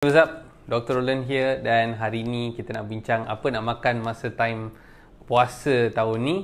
What's up? Dr. Roland here dan hari ni kita nak bincang apa nak makan masa time puasa tahun ni.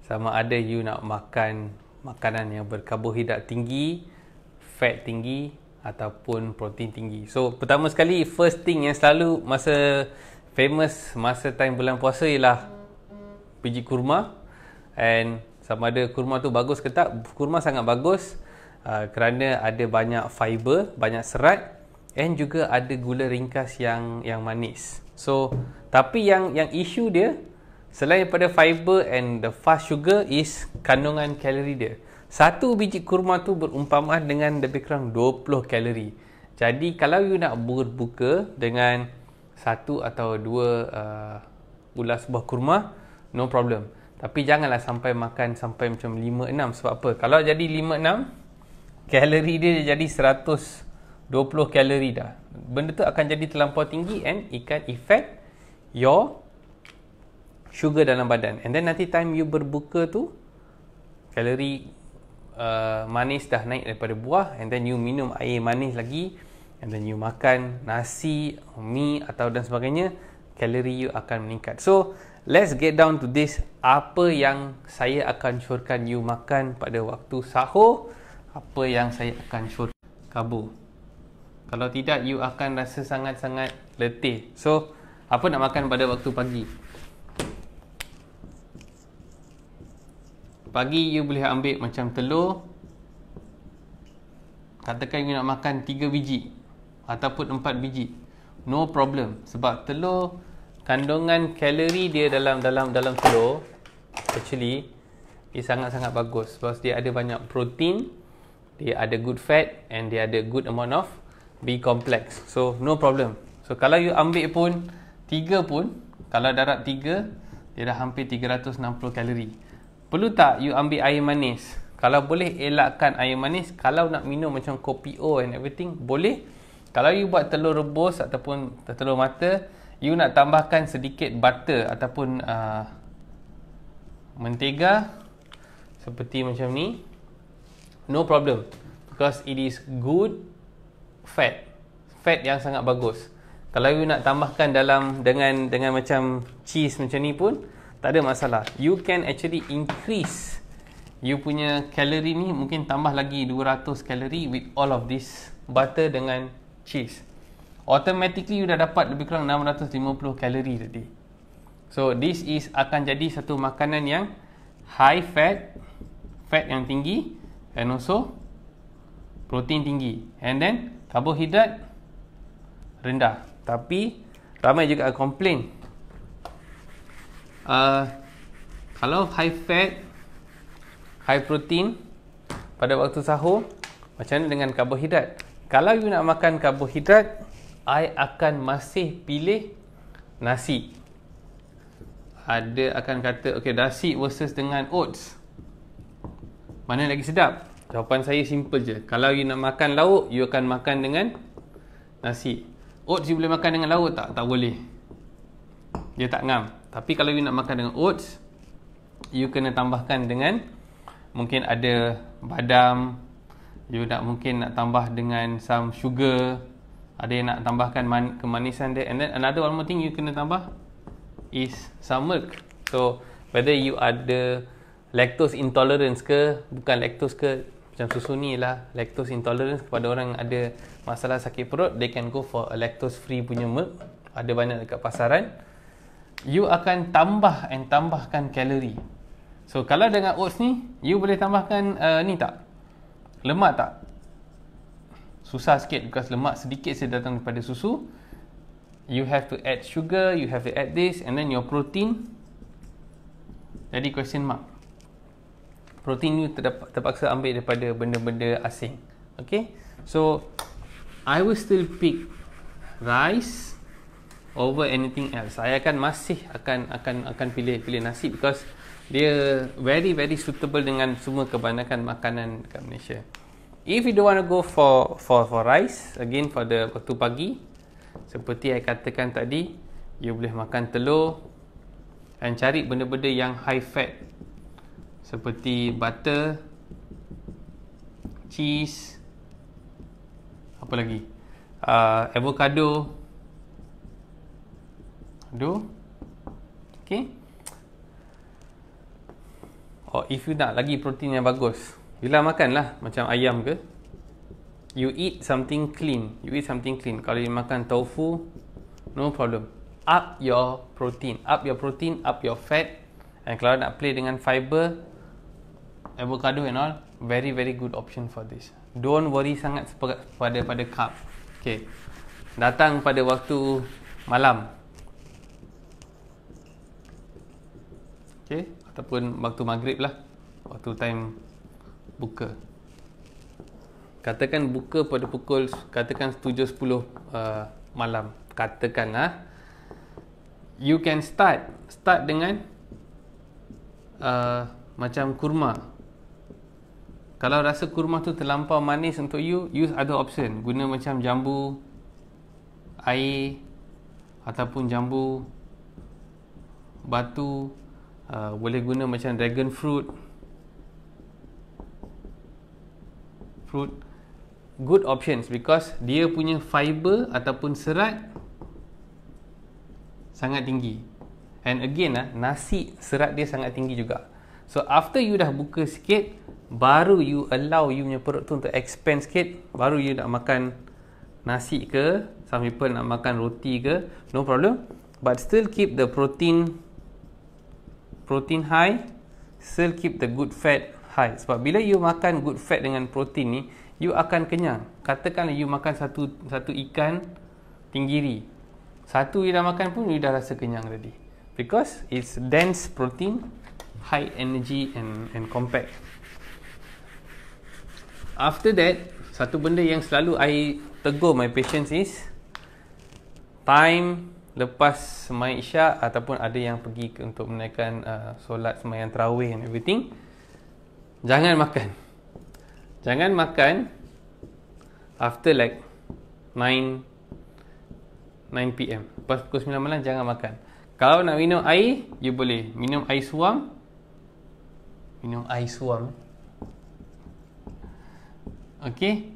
Sama ada you nak makan makanan yang berkarbohidrat tinggi, fat tinggi ataupun protein tinggi. So pertama sekali, first thing yang selalu famous masa time bulan puasa ialah biji kurma. And sama ada kurma tu bagus ke tak? Kurma sangat bagus kerana ada banyak fiber, banyak serat. And juga ada gula ringkas yang manis. So, tapi yang isu dia selain daripada fiber and the fast sugar is kandungan kalori dia. Satu biji kurma tu berumpamaan dengan lebih kurang 20 kalori. Jadi kalau you nak berbuka dengan satu atau dua ulas buah kurma, no problem. Tapi janganlah sampai makan sampai macam 5-6. Sebab apa? Kalau jadi 5-6, kalori dia jadi 120 kalori dah. Benda tu akan jadi terlampau tinggi and it can affect your sugar dalam badan. And then nanti time you berbuka tu, kalori manis dah naik daripada buah, and then you minum air manis lagi, and then you makan nasi, mi atau dan sebagainya, kalori you akan meningkat. So let's get down to this. Apa yang saya akan syorkan you makan pada waktu sahur, apa yang saya akan syorkan karbo. Kalau tidak, you akan rasa sangat-sangat letih. So, apa nak makan pada waktu pagi? Pagi, you boleh ambil macam telur. Katakan you nak makan 3 biji ataupun 4 biji. No problem. Sebab telur, kandungan kalori dia dalam telur, actually, dia sangat-sangat bagus. Sebab dia ada banyak protein, dia ada good fat, and dia ada good amount of B complex. So no problem. So kalau you ambil pun 3 pun, kalau darab 3, dia dah hampir 360 kalori. Perlu tak you ambil air manis? Kalau boleh elakkan air manis. Kalau nak minum macam kopi O and everything, boleh. Kalau you buat telur rebus ataupun telur mata, you nak tambahkan sedikit butter ataupun mentega seperti macam ni, no problem, because it is good fat yang sangat bagus. Kalau you nak tambahkan dengan macam cheese macam ni pun tak ada masalah. You can actually increase you punya kalori ni, mungkin tambah lagi 200 kalori with all of this butter dengan cheese. Automatically you dah dapat lebih kurang 650 kalori tadi. So this is akan jadi satu makanan yang high fat yang tinggi, and also protein tinggi, and then karbohidrat rendah. Tapi ramai juga komplain, kalau high fat, high protein pada waktu sahur, macam mana dengan karbohidrat? Kalau you nak makan karbohidrat, I akan masih pilih nasi. Ada akan kata, okay, nasi versus dengan oats, mana lagi sedap? Jawapan saya simple je. Kalau you nak makan lauk, you akan makan dengan nasi. Oats you boleh makan dengan lauk tak? Tak boleh. Dia tak ngam. Tapi kalau you nak makan dengan oats, you kena tambahkan dengan, mungkin ada badam, you mungkin nak tambah dengan some sugar, ada yang nak tambahkan kemanisan dia, and then another one more thing you kena tambah is some milk. So whether you ada lactose intolerance ke, bukan lactose ke, macam susu ni lah lactose intolerance, kepada orang yang ada masalah sakit perut, they can go for a lactose free punya milk. Ada banyak dekat pasaran. You akan tambahkan kalori. So kalau dengan oats ni, you boleh tambahkan ni tak? Lemak tak? Susah sikit, because lemak sedikit saja datang daripada susu. You have to add sugar, you have to add this, and then your protein jadi question mark. Protein you terpaksa ambil daripada benda-benda asing. Okay, so I will still pick rice over anything else. Saya akan pilih nasi, because dia very suitable dengan semua kebanyakan makanan dekat Malaysia. If you don't want to go for rice, again for the waktu pagi, seperti saya katakan tadi, you boleh makan telur dan cari benda-benda yang high fat seperti butter, cheese, apa lagi, avocado. Okay. Or if you nak lagi protein yang bagus, bila makanlah macam ayam ke, you eat something clean. Kalau you makan tofu, no problem. Up your protein, up your fat. And kalau nak play dengan fiber, avocado and all, very good option for this. Don't worry sangat pada carb. Okay. Datang pada waktu malam. Okay, ataupun waktu maghrib lah, waktu time buka. Katakan buka pada pukul, katakan 7-10 malam. Katakanlah, you can start dengan macam kurma. Kalau rasa kurma tu terlampau manis untuk you, use other option. Guna macam jambu air ataupun jambu batu. Boleh guna macam dragon fruit. Good options because dia punya fiber ataupun serat sangat tinggi. And again nasi, serat dia sangat tinggi juga. So after you dah buka sikit, baru you allow you punya perut tu untuk expand sikit, baru you nak makan nasi ke, some people nak makan roti ke, no problem. But still keep the protein high, still keep the good fat high. Sebab bila you makan good fat dengan protein ni, you akan kenyang. Katakanlah you makan satu ikan tenggiri, satu you dah makan pun you dah rasa kenyang tadi, because it's dense protein, high energy and compact. After that, satu benda yang selalu I tegur my patients is time lepas sembahyang isyak ataupun ada yang pergi untuk menaikkan solat sembahyang tarawih and everything, jangan makan after like 9 PM. Lepas pukul 9 malam jangan makan. Kalau nak minum air, you boleh minum air suam. Okay,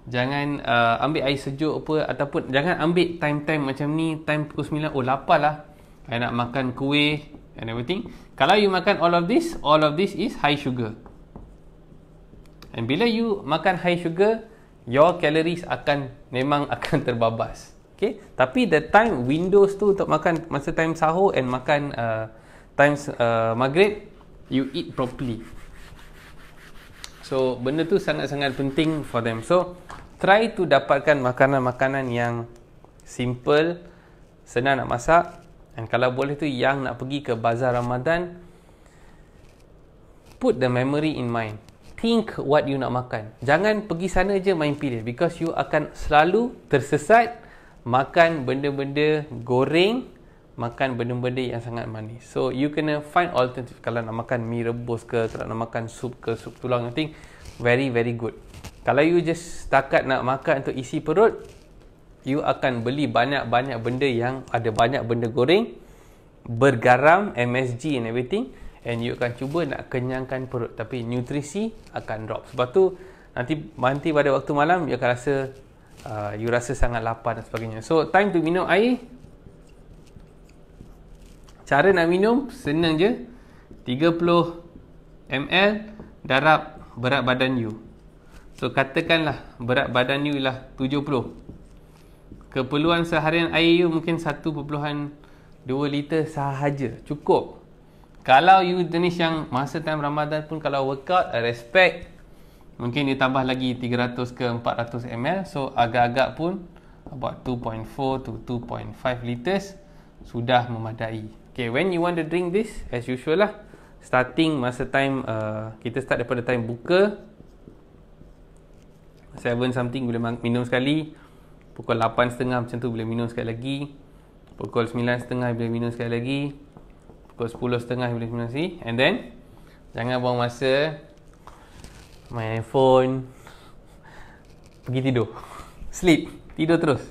jangan ambil air sejuk apa, ataupun jangan ambil time macam ni, time pukul 9, oh lapar lah, I nak makan kuih and everything. Kalau you makan all of this is high sugar. And bila you makan high sugar, your calories memang akan terbabas. Okay, tapi the time windows tu untuk makan masa time sahur and makan time maghrib, you eat properly. So benda tu sangat-sangat penting for them. So try to dapatkan makanan-makanan yang simple, senang nak masak. Dan kalau boleh tu yang nak pergi ke bazar Ramadan, put the memory in mind. Think what you nak makan. Jangan pergi sana je main pilih, because you akan selalu tersesat makan benda-benda goreng, makan benda-benda yang sangat manis. So you kena find alternative. Kalau nak makan mi rebus ke, kalau nak makan sup ke, sup tulang, I think very good. Kalau you just setakat nak makan untuk isi perut, you akan beli banyak-banyak benda yang ada banyak benda goreng, bergaram, MSG and everything, and you akan cuba nak kenyangkan perut, tapi nutrisi akan drop. Sebab tu nanti pada waktu malam you akan rasa you rasa sangat lapar dan sebagainya. So time to minum air. Cara nak minum senang je. 30 ml darab berat badan you. So katakanlah berat badan you ialah 70. Keperluan seharian air you mungkin 1.2 liter sahaja, cukup. Kalau you jenis yang masa time Ramadan pun kalau workout, I respect, mungkin dia tambah lagi 300 ke 400 ml. So agak-agak pun about 2.4 to 2.5 liters sudah memadai. Okay, when you want to drink this, as usual lah, starting masa time kita start daripada time buka 7 something boleh minum sekali, pukul 8.30 macam tu boleh minum sekali lagi, pukul 9.30 boleh minum sekali lagi, pukul 10.30 boleh minum sekali. And then jangan buang masa main handphone, pergi tidur, sleep, tidur terus,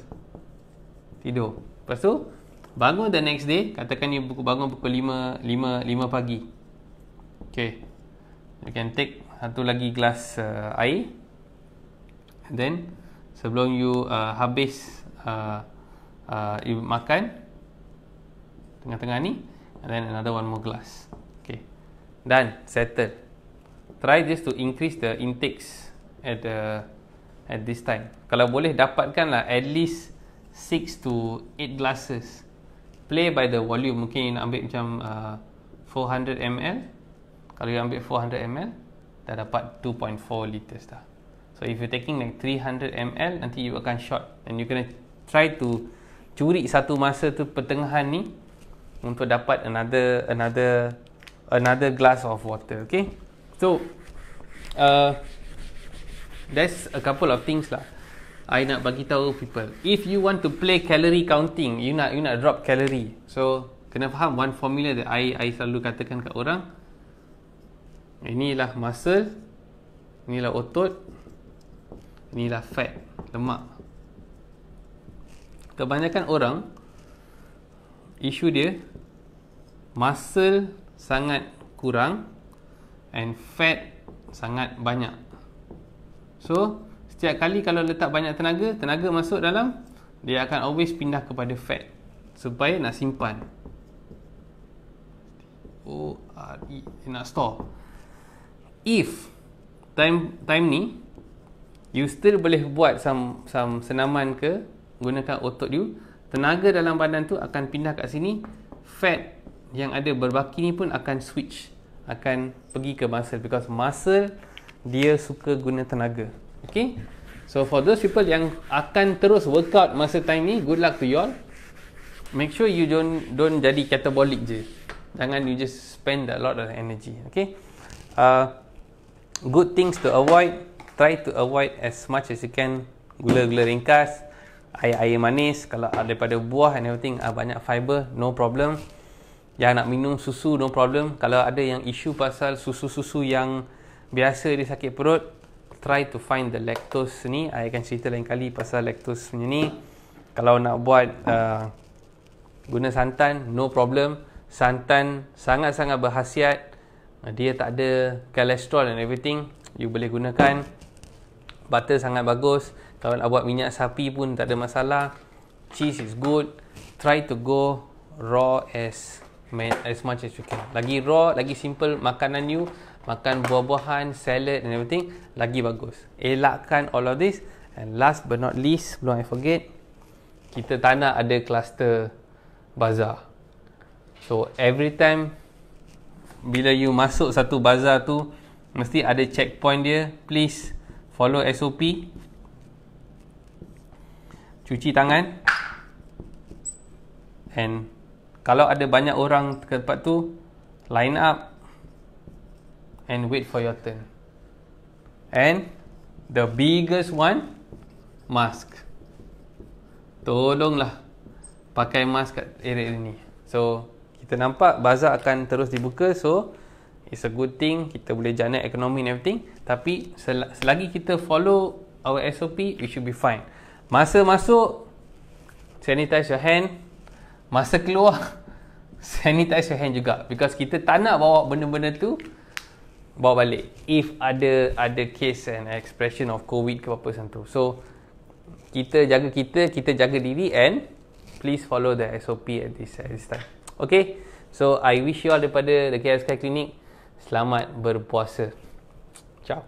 tidur. Lepas tu bangun the next day, katakan you bangun pukul 5 pagi. Okay, you can take satu lagi gelas air, and then sebelum you habis you makan tengah-tengah ni, and then another one more glass. Okay, done, settled. Try just to increase the intakes at this time. Kalau boleh dapatkanlah at least 6 to 8 glasses. Play by the volume. Mungkin you nak ambil macam 400 ml. Kalau you ambil 400 ml, dah dapat 2.4 liters dah. So if you taking like 300 ml, nanti you akan short, and you kena try to curi satu masa tu pertengahan ni untuk dapat another glass of water. Okay, so there's a couple of things lah I nak bagi tahu people. If you want to play calorie counting, you nak drop calorie, so kena faham one formula that I selalu katakan kat orang. Inilah muscle, inilah otot, inilah fat, lemak. Kebanyakan orang isu dia muscle sangat kurang and fat sangat banyak. So setiap kali kalau letak banyak tenaga masuk dalam, dia akan always pindah kepada fat supaya nak simpan. Nak store. If time ni you still boleh buat some senaman ke, gunakan otot you, tenaga dalam badan tu akan pindah kat sini, fat yang ada berbaki ni pun akan switch, akan pergi ke muscle, because muscle dia suka guna tenaga. Okay, so for those people yang akan terus workout masa time ni, good luck to you all. Make sure you don't jadi catabolic je. Jangan you just spend a lot of energy. Okay, good things to avoid. Try to avoid as much as you can gula-gula ringkas, air manis. Kalau daripada buah and everything, banyak fiber, no problem. Yang nak minum susu, no problem. Kalau ada yang isu pasal susu-susu yang biasa dia sakit perut, try to find the lactose ni. I akan cerita lain kali pasal lactose punya ni. Kalau nak buat guna santan, no problem. Santan sangat-sangat berkhasiat. Dia tak ada kolesterol and everything. You boleh gunakan. Butter sangat bagus. Kalau nak buat minyak sapi pun tak ada masalah. Cheese is good. Try to go raw as much as you can. Lagi raw, lagi simple makanan you. Makan buah-buahan, salad and everything, lagi bagus. Elakkan all of this. And last but not least, belum I forget, kita tak nak ada cluster bazar. So every time bila you masuk satu bazar tu, mesti ada checkpoint dia. Please follow SOP. Cuci tangan. And kalau ada banyak orang ke tempat tu, line up and wait for your turn. And the biggest one, mask. Tolonglah pakai mask kat area ni. So kita nampak bazar akan terus dibuka, so it's a good thing. Kita boleh jana ekonomi and everything. Tapi selagi kita follow our SOP, we should be fine. Masa masuk, sanitize your hand. Masa keluar, sanitize your hand juga, because kita tak nak bawa benda-benda tu bawa balik if ada case and expression of COVID ke apa macam tu. So kita jaga diri, and please follow the SOP at this time. Okay, so I wish you all daripada The KL Sky Clinic, selamat berpuasa. Ciao.